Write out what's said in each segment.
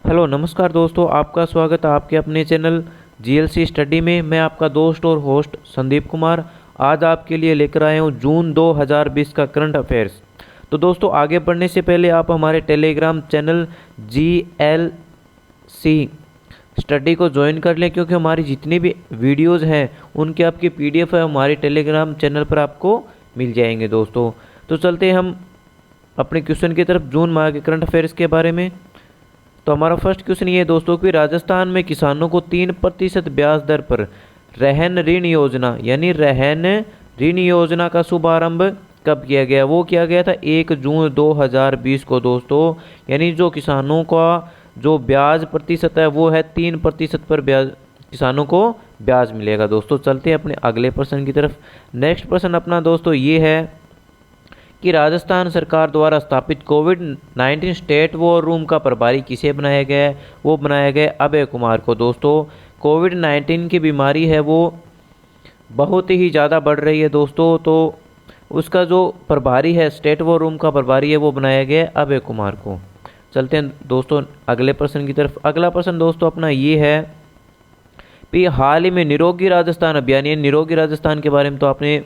Hello नमस्कार दोस्तों, आपका स्वागत है आपके अपने चैनल जीएलसी स्टडी में। मैं आपका दोस्त और होस्ट संदीप कुमार आज आपके लिए लेकर आया हूँ जून 2020 का करंट अफेयर्स। तो दोस्तों, आगे बढ़ने से पहले आप हमारे टेलीग्राम चैनल जीएलसी स्टडी को ज्वाइन कर लें, क्योंकि हमारी जितनी भी वीडियोज़ हैं उनके आपकी पीडीएफ है हमारे टेलीग्राम चैनल पर आपको मिल जाएंगे दोस्तों। तो चलते हैं हम अपने क्वेश्चन की तरफ, जून माह के करंट अफेयर्स के बारे में। तो हमारा फर्स्ट क्वेश्चन ये है दोस्तों कि राजस्थान में किसानों को 3% ब्याज दर पर रहन ऋण योजना यानी रहन ऋण योजना का शुभारंभ कब किया गया? वो किया गया था 1 जून 2020 को दोस्तों। यानी जो किसानों का जो ब्याज प्रतिशत है वो है 3% पर ब्याज किसानों को ब्याज मिलेगा दोस्तों। चलते हैं अपने अगले प्रश्न की तरफ। नेक्स्ट प्रश्न अपना दोस्तों ये है कि राजस्थान सरकार द्वारा स्थापित कोविड-19 स्टेट वॉर रूम का प्रभारी किसे बनाया गया है? वो बनाया गया अभय कुमार को दोस्तों। कोविड-19 की बीमारी है वो बहुत ही ज़्यादा बढ़ रही है दोस्तों, तो उसका जो प्रभारी है, स्टेट वॉर रूम का प्रभारी है, वो बनाया गया अभय कुमार को। चलते हैं दोस्तों अगले प्रश्न की तरफ। अगला प्रश्न दोस्तों अपना ये है कि हाल ही में निरोगी राजस्थान अभियान, ये निरोगी राजस्थान के बारे में तो आपने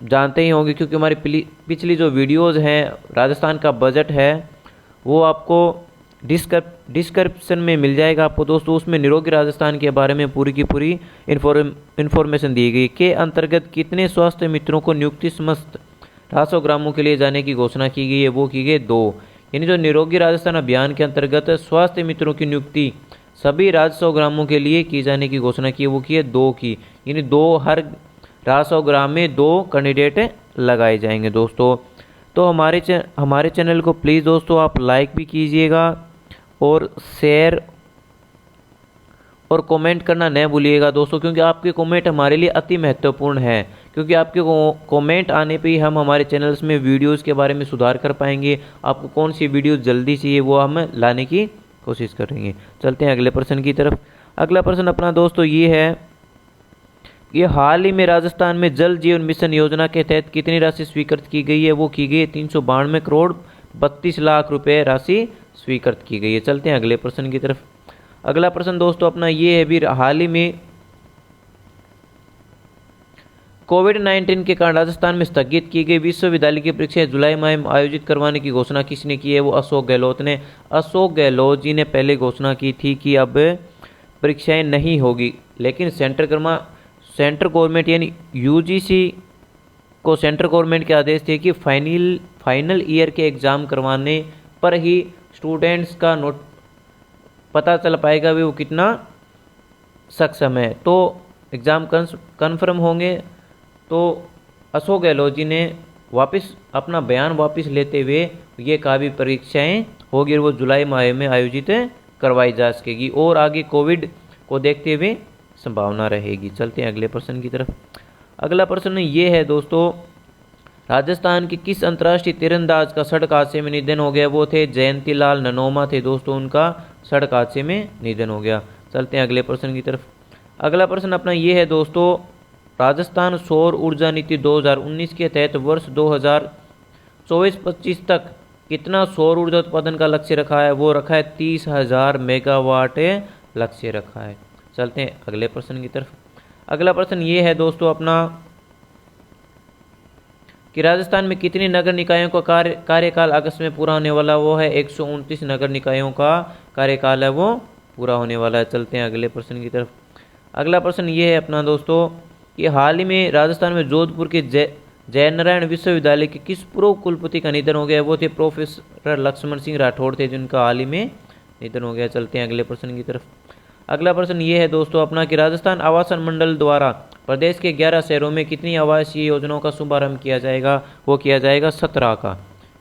जानते ही होंगे, क्योंकि हमारी पिछली जो वीडियोज़ हैं राजस्थान का बजट है वो आपको डिस्क्रिप्शन में मिल जाएगा आपको दोस्तों। उसमें निरोगी राजस्थान के बारे में पूरी की पूरी इन्फॉर्मेशन दी गई। के अंतर्गत कितने स्वास्थ्य मित्रों को नियुक्ति समस्त राजस्व ग्रामों के लिए जाने की घोषणा की गई है? वो की गई 2। यानी जो निरोगी राजस्थान अभियान के अंतर्गत स्वास्थ्य मित्रों की नियुक्ति सभी राजस्व ग्रामों के लिए की जाने की घोषणा की है, वो की है 2 की। यानी 2 हर राजस्व ग्राम में 2 कैंडिडेट लगाए जाएंगे दोस्तों। तो हमारे चैनल को प्लीज़ दोस्तों आप लाइक भी कीजिएगा और शेयर और कमेंट करना न भूलिएगा दोस्तों, क्योंकि आपके कमेंट हमारे लिए अति महत्वपूर्ण है। क्योंकि आपके कमेंट आने पे ही हम हमारे चैनल्स में वीडियोस के बारे में सुधार कर पाएंगे। आपको कौन सी वीडियो जल्दी चाहिए वो हम लाने की कोशिश करेंगे। चलते हैं अगले प्रश्न की तरफ। अगला प्रश्न अपना दोस्तों ये है, ये हाल ही में राजस्थान में जल जीवन मिशन योजना के तहत कितनी राशि स्वीकृत की गई है? वो की गई 392 करोड़ 32 लाख रुपए राशि स्वीकृत की गई है। चलते हैं अगले प्रश्न की तरफ। अगला प्रश्न दोस्तों अपना ये है भी, हाल ही में कोविड-19 के कारण राजस्थान में स्थगित की गई विश्वविद्यालय की परीक्षाएं जुलाई माह में आयोजित करवाने की घोषणा किसने की है? वो अशोक गहलोत ने। अशोक गहलोत जी ने पहले घोषणा की थी कि अब परीक्षाएं नहीं होगी, लेकिन सेंट्रल गवर्नमेंट यानी यूजीसी को सेंट्रल गवर्नमेंट के आदेश थे कि फाइनल ईयर के एग्ज़ाम करवाने पर ही स्टूडेंट्स का पता चल पाएगा भी वो कितना सक्षम है, तो एग्ज़ाम कन्फर्म होंगे। तो अशोक गहलोत जी ने वापस अपना बयान वापस लेते हुए ये कहा भी परीक्षाएं होगी और वो जुलाई माह में आयोजित करवाई जा सकेगी और आगे कोविड को देखते हुए संभावना रहेगी। चलते हैं अगले प्रश्न की तरफ। अगला प्रश्न ये है दोस्तों, राजस्थान के किस अंतर्राष्ट्रीय तीरंदाज का सड़क हादसे में निधन हो गया? वो थे जयंती लाल ननोमा थे दोस्तों, उनका सड़क हादसे में निधन हो गया। चलते हैं अगले प्रश्न की तरफ। अगला प्रश्न अपना ये है दोस्तों, राजस्थान सौर ऊर्जा नीति 2019 के तहत वर्ष 2024-25 तक कितना सौर ऊर्जा उत्पादन का लक्ष्य रखा है? वो रखा है 30,000 मेगावाट लक्ष्य रखा है। चलते हैं अगले प्रश्न की तरफ। अगला प्रश्न ये है दोस्तों अपना कि राजस्थान में कितने नगर निकायों का कार्यकाल अगस्त में पूरा होने वाला? वो है 129 नगर निकायों का कार्यकाल है वो पूरा होने वाला है। चलते हैं अगले प्रश्न की तरफ। अगला प्रश्न ये है अपना दोस्तों कि हाल ही में राजस्थान में जोधपुर के जयनारायण विश्वविद्यालय के किस पूर्व कुलपति का निधन हो गया? वो थे प्रोफेसर लक्ष्मण सिंह राठौड़ थे, जिनका हाल ही में निधन हो गया। चलते हैं अगले प्रश्न की तरफ। अगला प्रश्न ये है दोस्तों अपना कि राजस्थान आवासन मंडल द्वारा प्रदेश के 11 शहरों में कितनी आवासीय योजनाओं का शुभारंभ किया जाएगा? वो किया जाएगा 17 का।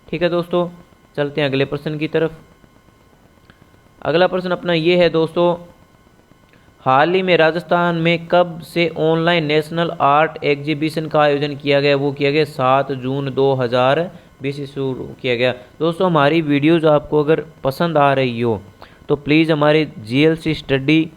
ठीक है दोस्तों, चलते हैं अगले प्रश्न की तरफ। अगला प्रश्न अपना ये है दोस्तों, हाल ही में राजस्थान में कब से ऑनलाइन नेशनल आर्ट एग्जीबिशन का आयोजन किया गया? वो किया गया 7 जून 2020 से शुरू किया गया। दोस्तों हमारी वीडियोज़ आपको अगर पसंद आ रही हो तो प्लीज़ हमारे जीएलसी स्टडी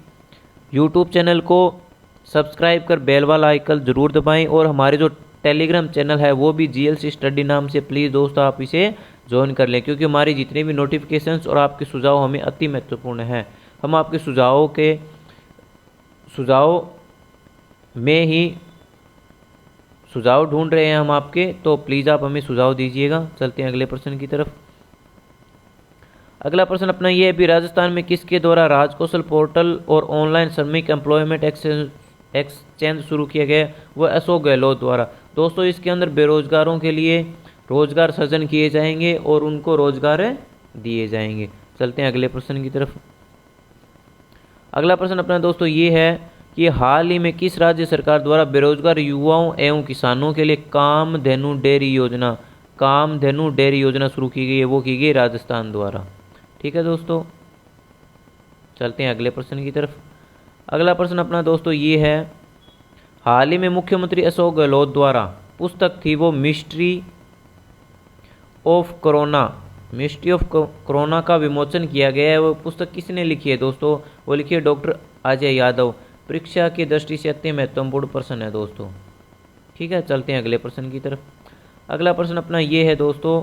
यूट्यूब चैनल को सब्सक्राइब कर बेल वाला आइकन ज़रूर दबाएं और हमारे जो टेलीग्राम चैनल है वो भी जीएलसी स्टडी नाम से प्लीज़ दोस्तों आप इसे ज्वाइन कर लें, क्योंकि हमारी जितने भी नोटिफिकेशंस और आपके सुझाव हमें अति महत्वपूर्ण हैं। हम आपके सुझाव में ही सुझाव ढूंढ रहे हैं हम आपके, तो प्लीज़ आप हमें सुझाव दीजिएगा। चलते हैं अगले प्रश्न की तरफ। अगला प्रश्न अपना ये है भी, राजस्थान में किसके द्वारा राजकौशल पोर्टल और ऑनलाइन श्रमिक एम्प्लॉयमेंट एक्सचेंज शुरू किया गया? वह अशोक गहलोत द्वारा। दोस्तों इसके अंदर बेरोजगारों के लिए रोजगार सृजन किए जाएंगे और उनको रोजगार दिए जाएंगे। चलते हैं अगले प्रश्न की तरफ। अगला प्रश्न अपना दोस्तों ये है कि हाल ही में किस राज्य सरकार द्वारा बेरोजगार युवाओं एवं किसानों के लिए कामधेनु डेयरी योजना शुरू की गई है? वो की गई राजस्थान द्वारा। ठीक है दोस्तों, चलते हैं अगले प्रश्न की तरफ। अगला प्रश्न अपना दोस्तों ये है, हाल ही में मुख्यमंत्री अशोक गहलोत द्वारा पुस्तक थी वो मिस्ट्री ऑफ कोरोना का विमोचन किया गया है। वो पुस्तक किसने लिखी है दोस्तों? वो लिखी है डॉक्टर अजय यादव। परीक्षा की दृष्टि से अति महत्वपूर्ण प्रश्न है दोस्तों। ठीक है, चलते हैं अगले प्रश्न की तरफ। अगला प्रश्न अपना ये है दोस्तों,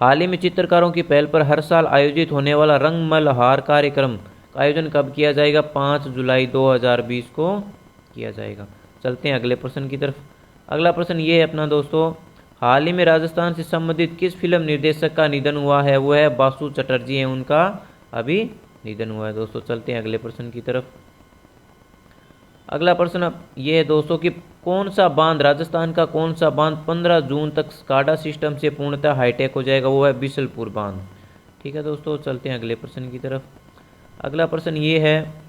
हाल ही में चित्रकारों की पहल पर हर साल आयोजित होने वाला रंगमल्हार कार्यक्रम का आयोजन कब किया जाएगा? 5 जुलाई 2020 को किया जाएगा। चलते हैं अगले प्रश्न की तरफ। अगला प्रश्न ये है अपना दोस्तों, हाल ही में राजस्थान से संबंधित किस फिल्म निर्देशक का निधन हुआ है? वो है बासु चटर्जी हैं, उनका अभी निधन हुआ है दोस्तों। चलते हैं अगले प्रश्न की तरफ। अगला प्रश्न ये है दोस्तों कि कौन सा बांध, राजस्थान का कौन सा बांध 15 जून तक स्काडा सिस्टम से पूर्णतः हाईटेक हो जाएगा? वो है बिशलपुर बांध। ठीक है दोस्तों, चलते हैं अगले प्रश्न की तरफ। अगला प्रश्न ये है,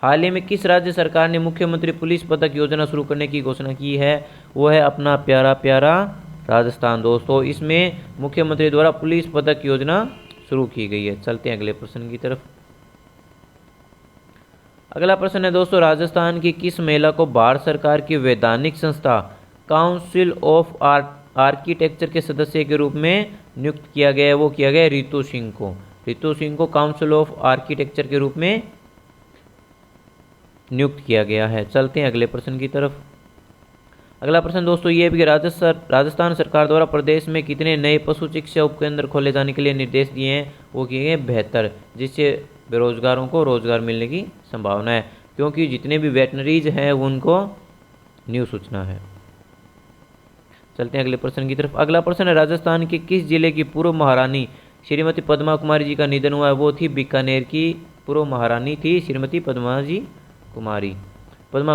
हाल ही में किस राज्य सरकार ने मुख्यमंत्री पुलिस पदक योजना शुरू करने की घोषणा की है? वो है अपना प्यारा प्यारा राजस्थान दोस्तों। इसमें मुख्यमंत्री द्वारा पुलिस पदक योजना शुरू की गई है। चलते हैं अगले प्रश्न की तरफ। अगला प्रश्न है दोस्तों, राजस्थान की किस महिला को भारत सरकार की वैधानिक संस्था काउंसिल ऑफ आर्किटेक्चर के सदस्य के रूप में नियुक्त किया गया है? वो किया गया रितु सिंह को काउंसिल ऑफ आर्किटेक्चर के रूप में नियुक्त किया गया है। चलते हैं अगले प्रश्न की तरफ। अगला प्रश्न दोस्तों ये भी, राजस्थान सरकार द्वारा प्रदेश में कितने नए पशु चिकित्सा उपकेंद्र खोले जाने के लिए निर्देश दिए हैं? वो किए गए 72, जिससे बेरोजगारों को रोजगार मिलने की संभावना है, क्योंकि जितने भी वेटनरीज हैं उनको न्यू सूचना है। चलते हैं अगले प्रश्न की तरफ। अगला प्रश्न है, राजस्थान के किस जिले की पूर्व महारानी श्रीमती पद्मा कुमारी जी का निधन हुआ है? वो थी बीकानेर की पूर्व महारानी थी श्रीमती पद्मा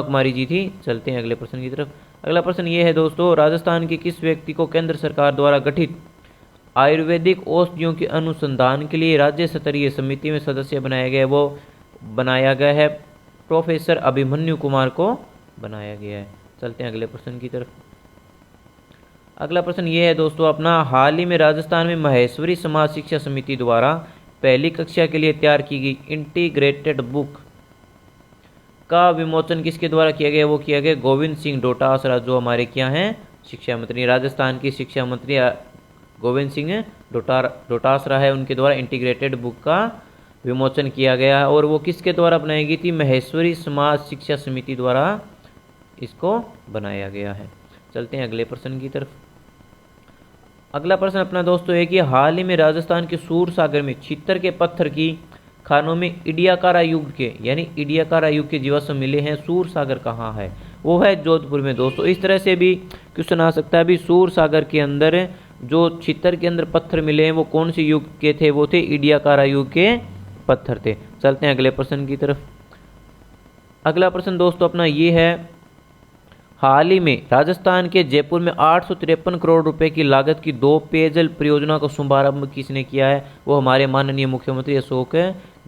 कुमारी जी थी। चलते हैं अगले प्रश्न की तरफ। अगला प्रश्न ये है दोस्तों, राजस्थान के किस व्यक्ति को केंद्र सरकार द्वारा गठित आयुर्वेदिक औषधियों के अनुसंधान के लिए राज्य स्तरीय समिति में सदस्य बनाया गया? वो बनाया गया है प्रोफेसर अभिमन्यु कुमार को बनाया गया है। चलते हैं अगले प्रश्न की तरफ। अगला प्रश्न ये है दोस्तों अपना, हाल ही में राजस्थान में महेश्वरी समाज शिक्षा समिति द्वारा पहली कक्षा के लिए तैयार की गई इंटीग्रेटेड बुक का विमोचन किसके द्वारा किया गया? वो किया गया गोविंद सिंह डोटासरा, जो हमारे क्या हैं शिक्षा मंत्री, राजस्थान की शिक्षा मंत्री गोविंद सिंह डोटासरा है, उनके द्वारा इंटीग्रेटेड बुक का विमोचन किया गया। और वो किसके द्वारा बनाई गई थी? महेश्वरी समाज शिक्षा समिति द्वारा इसको बनाया गया है। चलते हैं अगले प्रश्न की तरफ। अगला प्रश्न अपना दोस्तों है कि हाल ही में राजस्थान के सूर सागर में छित्तर के पत्थर की खानों में इडियाकारा युग के जीवाश्म मिले हैं। सूर सागर कहाँ है? वो है जोधपुर में दोस्तों। इस तरह से भी क्वेश्चन आ सकता है, अभी सूर सागर के अंदर जो छित्तर के अंदर पत्थर मिले हैं वो कौन से युग के थे? वो थे इडियाकारा युग के पत्थर थे। चलते हैं अगले प्रश्न की तरफ। अगला प्रश्न दोस्तों अपना ये है, हाल ही में राजस्थान के जयपुर में 853 करोड़ रुपए की लागत की 2 पेयजल परियोजना का शुभारंभ किसने किया है? वो हमारे माननीय मुख्यमंत्री अशोक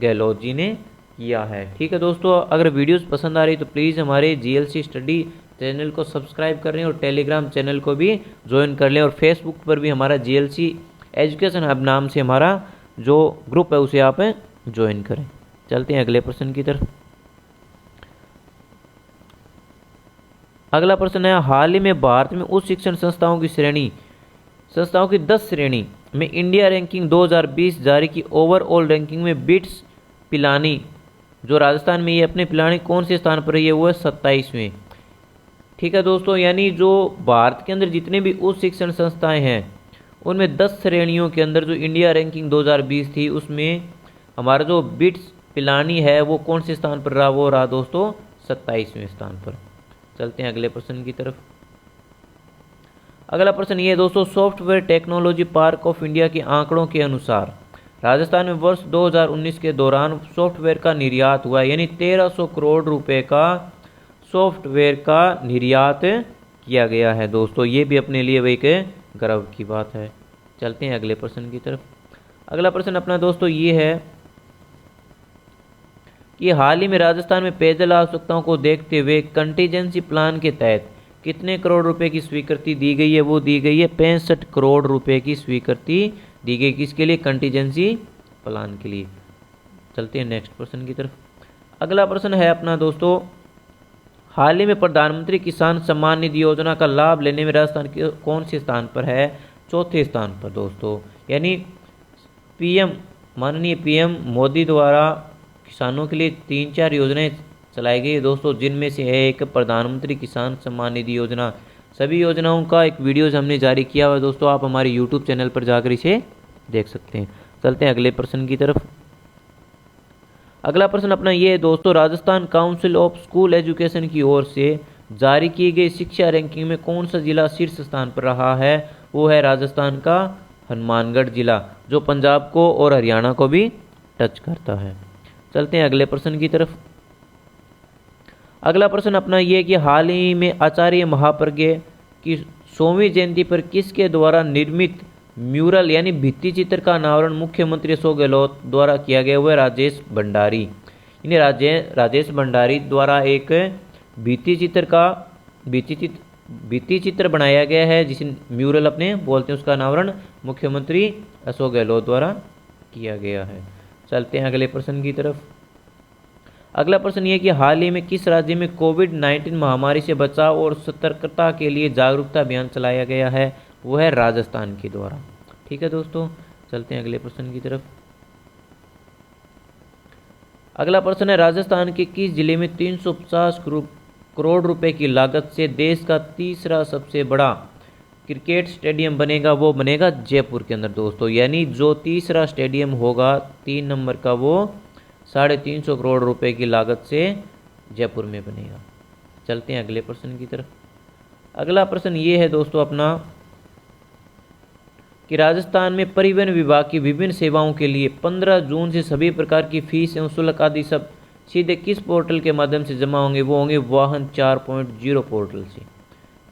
गहलोत जी ने किया है। ठीक है दोस्तों, अगर वीडियोस पसंद आ रही तो प्लीज़ हमारे GLC स्टडी चैनल को सब्सक्राइब कर लें और टेलीग्राम चैनल को भी ज्वाइन कर लें, और फेसबुक पर भी हमारा GLC एजुकेशन हब नाम से हमारा जो ग्रुप है उसे आप ज्वाइन करें। चलते हैं अगले प्रश्न की तरफ। अगला प्रश्न है, हाल ही में भारत में उच्च शिक्षण संस्थाओं की 10 श्रेणी में इंडिया रैंकिंग 2020 जारी की। ओवरऑल रैंकिंग में बिट्स पिलानी, जो राजस्थान में ये अपने पिलानी कौन से स्थान पर रही है? वो है 27वें। ठीक है दोस्तों, यानी जो भारत के अंदर जितने भी उच्च शिक्षण संस्थाएं हैं उनमें 10 श्रेणियों के अंदर जो इंडिया रैंकिंग 2020 थी उसमें हमारा जो बिट्स पिलानी है वो कौन से स्थान पर रहा, वो रहा दोस्तों 27वें स्थान पर। चलते हैं अगले प्रश्न की तरफ। अगला प्रश्न ये है दोस्तों, software technology park of India के आंकड़ों के अनुसार राजस्थान में वर्ष 2019 के दौरान सॉफ्टवेयर का निर्यात हुआ, यानी 1300 करोड़ रुपए का सॉफ्टवेयर का निर्यात किया गया है दोस्तों। ये भी अपने लिए एक गर्व की बात है। चलते हैं अगले प्रश्न की तरफ। अगला प्रश्न अपना दोस्तों ये है कि हाल ही में राजस्थान में पेयजल आवश्यकताओं को देखते हुए कंटीजेंसी प्लान के तहत कितने करोड़ रुपए की स्वीकृति दी गई है, वो दी गई है 65 करोड़ रुपए की स्वीकृति दी गई। किसके लिए? कंटीजेंसी प्लान के लिए। चलते हैं नेक्स्ट प्रश्न की तरफ। अगला प्रश्न है अपना दोस्तों, हाल ही में प्रधानमंत्री किसान सम्मान निधि योजना का लाभ लेने में राजस्थान के कौन से स्थान पर है? चौथे स्थान पर दोस्तों। यानी माननीय पीएम मोदी द्वारा किसानों के लिए 3-4 योजनाएं चलाई गई दोस्तों, जिनमें से है एक प्रधानमंत्री किसान सम्मान निधि योजना। सभी योजनाओं का एक वीडियो हमने जारी किया हुआ है दोस्तों, आप हमारे यूट्यूब चैनल पर जाकर इसे देख सकते हैं। चलते हैं अगले प्रश्न की तरफ। अगला प्रश्न अपना ये है दोस्तों, Rajasthan council of school education की ओर से जारी की गई शिक्षा रैंकिंग में कौन सा जिला शीर्ष स्थान पर रहा है? वो है राजस्थान का हनुमानगढ़ जिला, जो पंजाब को और हरियाणा को भी टच करता है। चलते हैं अगले प्रश्न की तरफ। अगला प्रश्न अपना ये है कि हाल ही में आचार्य महाप्रज्ञ की 100वीं जयंती पर किसके द्वारा निर्मित म्यूरल यानी भित्ति चित्र का अनावरण मुख्यमंत्री अशोक गहलोत द्वारा किया गया? हुआ राजेश भंडारी। यानी राजेश भंडारी द्वारा एक भित्ति चित्र बनाया गया है, जिसे म्यूरल अपने बोलते हैं, उसका अनावरण मुख्यमंत्री अशोक गहलोत द्वारा किया गया है। चलते हैं अगले प्रश्न की तरफ। अगला प्रश्न ये कि हाल ही में किस राज्य में कोविड-19 महामारी से बचाव और सतर्कता के लिए जागरूकता अभियान चलाया गया है? वो है राजस्थान के द्वारा। ठीक है दोस्तों, चलते हैं अगले प्रश्न की तरफ। अगला प्रश्न है, राजस्थान के किस जिले में 350 करोड़ रुपए की लागत से देश का तीसरा सबसे बड़ा क्रिकेट स्टेडियम बनेगा? वो बनेगा जयपुर के अंदर दोस्तों। यानी जो तीसरा स्टेडियम होगा 3 नंबर का, वो 350 करोड़ रुपए की लागत से जयपुर में बनेगा। चलते हैं अगले प्रश्न की तरफ। अगला प्रश्न ये है दोस्तों अपना कि राजस्थान में परिवहन विभाग की विभिन्न सेवाओं के लिए 15 जून से सभी प्रकार की फीस एवं शुल्क आदि सब सीधे किस पोर्टल के माध्यम से जमा होंगे? वो होंगे वाहन 4.0 पोर्टल से।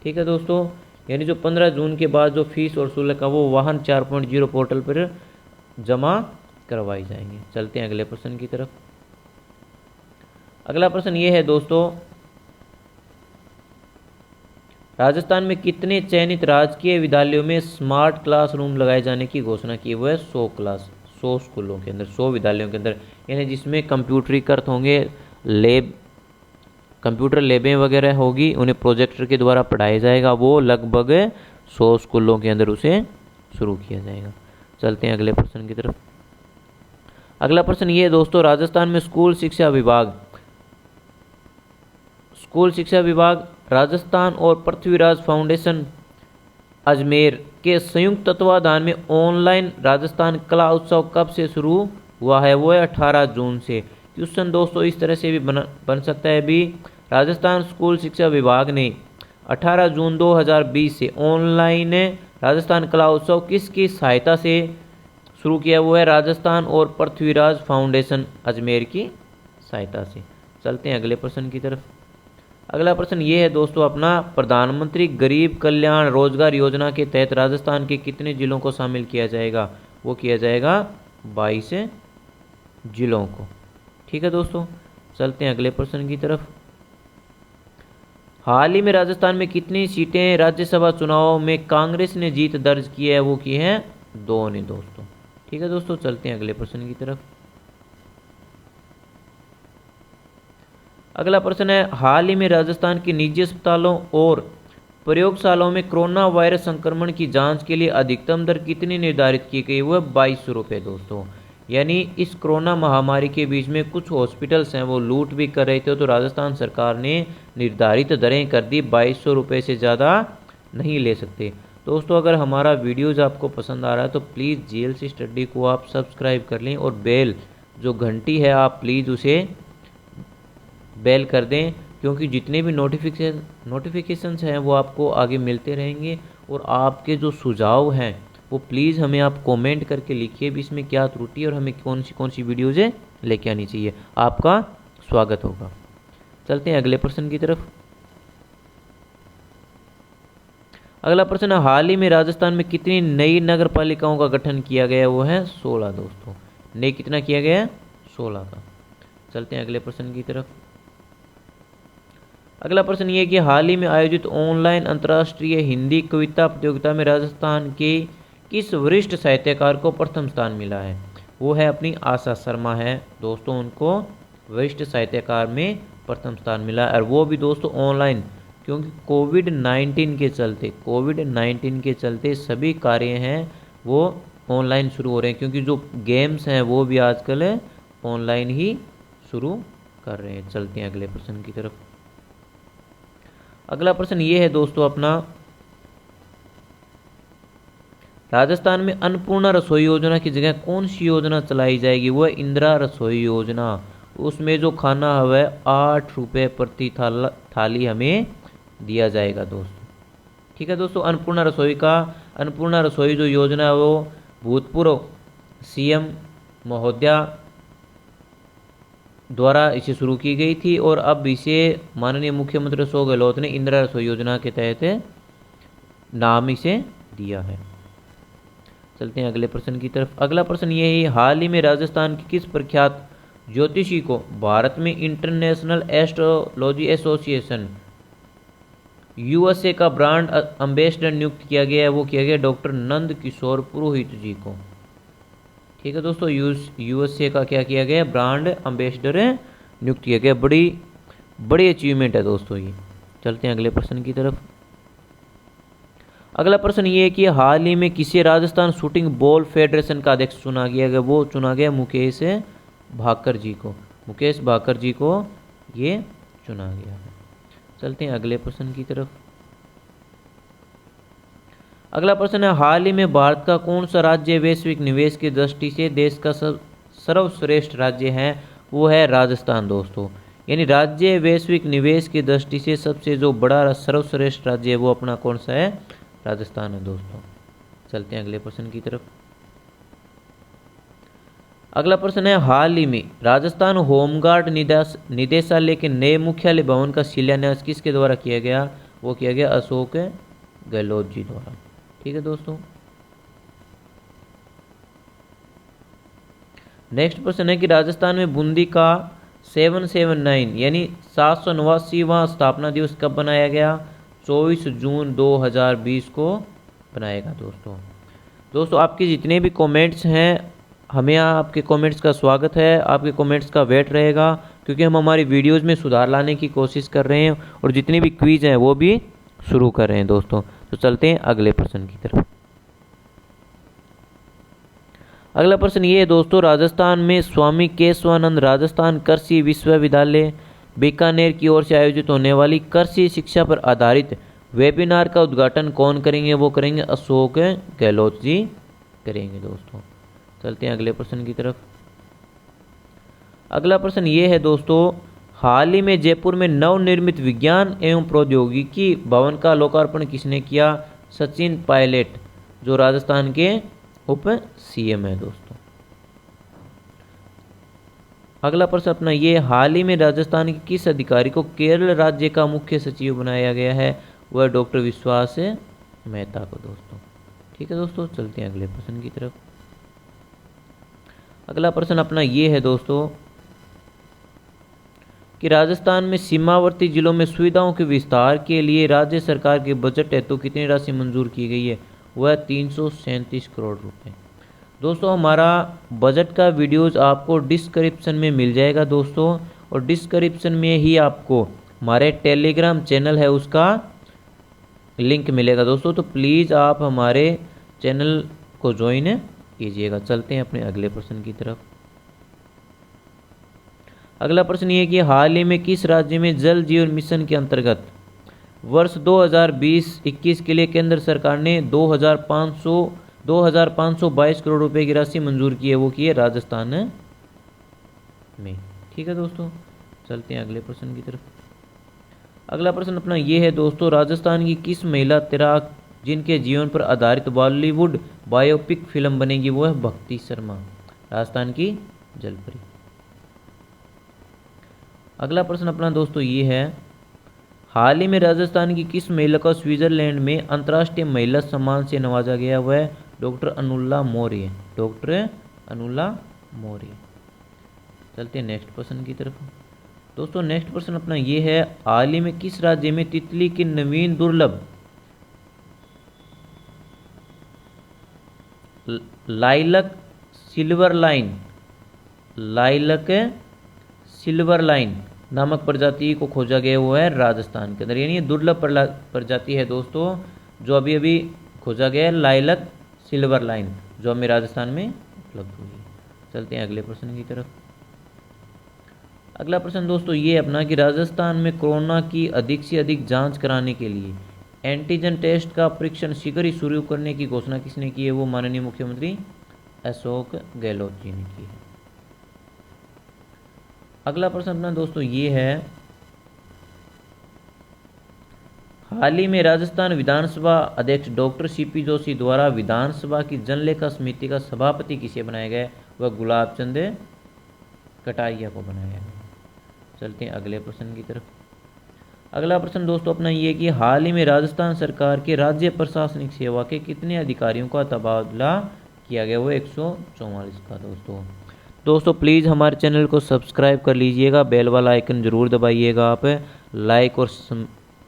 ठीक है दोस्तों, यानी जो 15 जून के बाद जो फीस और शुल्क का वो वाहन 4.0 पोर्टल पर जमा करवाई जाएंगे। चलते हैं अगले प्रश्न की तरफ। अगला प्रश्न ये है दोस्तों, राजस्थान में कितने चयनित राजकीय विद्यालयों में स्मार्ट क्लासरूम लगाए जाने की घोषणा की? वो है 100 स्कूलों के अंदर, 100 विद्यालयों के अंदर, यानी जिसमें कंप्यूटरीकृत होंगे, कंप्यूटर लैबें वगैरह होगी, उन्हें प्रोजेक्टर के द्वारा पढ़ाया जाएगा। वो लगभग 100 स्कूलों के अंदर उसे शुरू किया जाएगा। चलते हैं अगले प्रश्न की तरफ। अगला प्रश्न ये है दोस्तों, राजस्थान में स्कूल शिक्षा विभाग राजस्थान और पृथ्वीराज फाउंडेशन अजमेर के संयुक्त तत्वाधान में ऑनलाइन राजस्थान कला उत्सव कब से शुरू हुआ है? वो है 18 जून से। क्वेश्चन दोस्तों इस तरह से भी बन सकता है भी, राजस्थान स्कूल शिक्षा विभाग ने 18 जून 2020 से ऑनलाइन राजस्थान कला उत्सव किसकी सहायता से शुरू किया? वो है राजस्थान और पृथ्वीराज फाउंडेशन अजमेर की सहायता से। चलते हैं अगले प्रश्न की तरफ। अगला प्रश्न ये है दोस्तों अपना, प्रधानमंत्री गरीब कल्याण रोजगार योजना के तहत राजस्थान के कितने जिलों को शामिल किया जाएगा? वो किया जाएगा 22 जिलों को। ठीक है दोस्तों, चलते हैं अगले प्रश्न की तरफ। हाल ही में राजस्थान में कितनी सीटें राज्यसभा चुनाव में कांग्रेस ने जीत दर्ज की है? वो की है 2 ने दोस्तों। ठीक है दोस्तों, चलते हैं अगले प्रश्न की तरफ। अगला प्रश्न है, हाल ही में राजस्थान के निजी अस्पतालों और प्रयोगशालाओं में कोरोना वायरस संक्रमण की जांच के लिए अधिकतम दर कितनी निर्धारित की गई? वो है 2200 रुपये दोस्तों। यानी इस कोरोना महामारी के बीच में कुछ हॉस्पिटल्स हैं वो लूट भी कर रहे थे, तो राजस्थान सरकार ने निर्धारित दरें कर दी, 2200 रुपये से ज़्यादा नहीं ले सकते। दोस्तों अगर हमारा वीडियोज़ आपको पसंद आ रहा है तो प्लीज़ GLC स्टडी को आप सब्सक्राइब कर लें और बेल जो घंटी है आप प्लीज़ उसे बेल कर दें, क्योंकि जितने भी नोटिफिकेशंस हैं वो आपको आगे मिलते रहेंगे। और आपके जो सुझाव हैं वो प्लीज़ हमें आप कमेंट करके लिखिए भी इसमें क्या त्रुटि है और हमें कौन सी वीडियोज़ लेके आनी चाहिए। आपका स्वागत होगा। चलते हैं अगले प्रश्न की तरफ। अगला प्रश्न है, हाल ही में राजस्थान में कितनी नई नगर पालिकाओं का गठन किया गया? वो है 16 दोस्तों। नई कितना किया गया है? 16 का। चलते हैं अगले प्रश्न की तरफ। अगला प्रश्न ये कि हाल ही में आयोजित ऑनलाइन अंतर्राष्ट्रीय हिंदी कविता प्रतियोगिता में राजस्थान के किस वरिष्ठ साहित्यकार को प्रथम स्थान मिला है? वो है अपनी आशा शर्मा है दोस्तों, उनको वरिष्ठ साहित्यकार में प्रथम स्थान मिला है। और वो भी दोस्तों ऑनलाइन, क्योंकि कोविड-19 के चलते सभी कार्य हैं वो ऑनलाइन शुरू हो रहे हैं, क्योंकि जो गेम्स हैं वो भी आजकल ऑनलाइन ही शुरू कर रहे हैं। चलते हैं अगले प्रश्न की तरफ। अगला प्रश्न ये है दोस्तों अपना, राजस्थान में अन्नपूर्णा रसोई योजना की जगह कौन सी योजना चलाई जाएगी? वो है इंदिरा रसोई योजना। उसमें जो खाना है 8 रुपये प्रति थाली हमें दिया जाएगा दोस्तों। ठीक है दोस्तों, अन्नपूर्णा रसोई जो योजना है वो भूतपूर्व CM महोदया द्वारा इसे शुरू की गई थी और अब इसे माननीय मुख्यमंत्री अशोक गहलोत ने इंदिरा रसोई योजना के तहत नाम इसे दिया है। चलते हैं अगले प्रश्न की तरफ। अगला प्रश्न ये है, हाल ही में राजस्थान के किस प्रख्यात ज्योतिषी को भारत में इंटरनेशनल एस्ट्रोलॉजी एसोसिएशन USA का ब्रांड एम्बेसडर नियुक्त किया गया है? वो किया गया डॉक्टर नंद किशोर पुरोहित जी को। ठीक है दोस्तों, USA का क्या किया गया? ब्रांड एम्बेसडर नियुक्त किया गया। बड़ी अचीवमेंट है दोस्तों ये। चलते हैं अगले प्रश्न की तरफ। अगला प्रश्न ये है कि हाल ही में किसी राजस्थान शूटिंग बॉल फेडरेशन का अध्यक्ष चुना गया? वो चुना गया मुकेश भाकर जी को ये चुना गया है। चलते हैं अगले प्रश्न की तरफ। अगला प्रश्न है, हाल ही में भारत का कौन सा राज्य वैश्विक निवेश की दृष्टि से देश का सर्वश्रेष्ठ राज्य है? वो है राजस्थान दोस्तों। यानी राज्य वैश्विक निवेश की दृष्टि से सबसे जो बड़ा सर्वश्रेष्ठ राज्य है वो अपना कौन सा है? राजस्थान है दोस्तों। चलते हैं अगले प्रश्न की तरफ। अगला प्रश्न है, हाल ही में राजस्थान होमगार्ड निदेशालय के नए मुख्यालय भवन का शिलान्यास किसके द्वारा किया गया? वो किया गया अशोक गहलोत जी द्वारा। ठीक है दोस्तों। नेक्स्ट प्रश्न है कि राजस्थान में बूंदी का 779 यानी 789वां स्थापना दिवस कब बनाया गया? 24 जून 2020 को बनाएगा दोस्तों आपके जितने भी कमेंट्स हैं, हमें आपके कमेंट्स का स्वागत है, आपके कमेंट्स का वेट रहेगा, क्योंकि हम हमारी वीडियोस में सुधार लाने की कोशिश कर रहे हैं और जितने भी क्विज हैं वो भी शुरू कर रहे हैं दोस्तों। तो चलते हैं अगले प्रश्न की तरफ। अगला प्रश्न ये है दोस्तों, राजस्थान में स्वामी केशवानंद राजस्थान कृषि विश्वविद्यालय बीकानेर की ओर से आयोजित होने वाली कृषि शिक्षा पर आधारित वेबिनार का उद्घाटन कौन करेंगे? वो करेंगे अशोक गहलोत जी करेंगे दोस्तों। चलते हैं अगले प्रश्न की तरफ। अगला प्रश्न ये है दोस्तों, हाल ही में जयपुर में नवनिर्मित विज्ञान एवं प्रौद्योगिकी भवन का लोकार्पण किसने किया? सचिन पायलट, जो राजस्थान के उप CM है दोस्तों। अगला प्रश्न अपना ये, हाल ही में राजस्थान के किस अधिकारी को केरल राज्य का मुख्य सचिव बनाया गया है? वह डॉक्टर विश्वास मेहता को दोस्तों। ठीक है दोस्तों, चलते हैं अगले प्रश्न की तरफ। अगला प्रश्न अपना ये है दोस्तों कि राजस्थान में सीमावर्ती जिलों में सुविधाओं के विस्तार के लिए राज्य सरकार के बजट हेतु कितनी राशि मंजूर की गई है? वह 337 करोड़ रुपए। दोस्तों हमारा बजट का वीडियोस आपको डिस्क्रिप्शन में मिल जाएगा दोस्तों, और डिस्क्रिप्शन में ही आपको हमारे टेलीग्राम चैनल है उसका लिंक मिलेगा दोस्तों। तो प्लीज़ आप हमारे चैनल को ज्वाइन कीजिएगा। चलते हैं अपने अगले प्रश्न की तरफ। अगला प्रश्न ये कि हाल ही में किस राज्य में जल जीवन मिशन के अंतर्गत वर्ष 2020-21 के लिए केंद्र सरकार ने 2,522 करोड़ रुपए की राशि मंजूर की है, वो की है राजस्थान में। ठीक है दोस्तों, चलते हैं अगले प्रश्न की तरफ। अगला प्रश्न अपना ये है दोस्तों, राजस्थान की किस महिला तैराक जिनके जीवन पर आधारित बॉलीवुड बायोपिक फिल्म बनेगी, वो है भक्ति शर्मा, राजस्थान की जलपरी। अगला प्रश्न अपना दोस्तों ये है, हाल ही में राजस्थान की किस महिला को स्विट्जरलैंड में अंतर्राष्ट्रीय महिला सम्मान से नवाजा गया, वह है डॉक्टर अनुला मौर्य, डॉक्टर अनुला मौर्य। चलते हैं नेक्स्ट प्रश्न की तरफ। दोस्तों नेक्स्ट प्रश्न अपना ये है, हाल ही में किस राज्य में तितली की नवीन दुर्लभ लाइलक सिल्वर लाइन नामक प्रजाति को खोजा गया, वो है राजस्थान के अंदर। यानी ये दुर्लभ प्रजाति है दोस्तों जो अभी अभी खोजा गया है, लाइलक सिल्वर लाइन, जो हमें राजस्थान में उपलब्ध हुई है। चलते हैं अगले प्रश्न की तरफ। अगला प्रश्न दोस्तों ये अपना कि राजस्थान में कोरोना की अधिक से अधिक जांच कराने के लिए एंटीजन टेस्ट का परीक्षण शीघ्र ही शुरू करने की घोषणा किसने की है, वो माननीय मुख्यमंत्री अशोक गहलोत जी ने की है। अगला प्रश्न अपना दोस्तों ये है, हाल ही में राजस्थान विधानसभा अध्यक्ष डॉक्टर सीपी जोशी द्वारा विधानसभा की जनलेखा समिति का सभापति किसे बनाया गया, वह गुलाब चंद कटारिया को बनाया गया। चलते हैं अगले प्रश्न की तरफ। अगला प्रश्न दोस्तों अपना ये कि हाल ही में राजस्थान सरकार के राज्य प्रशासनिक सेवा के कितने अधिकारियों का तबादला किया गया, वो 144 का। दोस्तों प्लीज़ हमारे चैनल को सब्सक्राइब कर लीजिएगा, बेल वाला आइकन ज़रूर दबाइएगा, आप लाइक और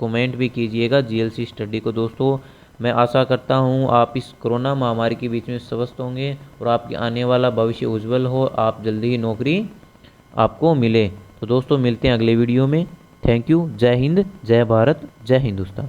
कमेंट भी कीजिएगा जीएलसी स्टडी को। दोस्तों मैं आशा करता हूँ आप इस कोरोना महामारी के बीच में स्वस्थ होंगे और आपके आने वाला भविष्य उज्जवल हो, आप जल्दी ही नौकरी आपको मिले। तो दोस्तों मिलते हैं अगले वीडियो में। Thank you. जय हिंद, जय भारत, जय हिंदुस्तान।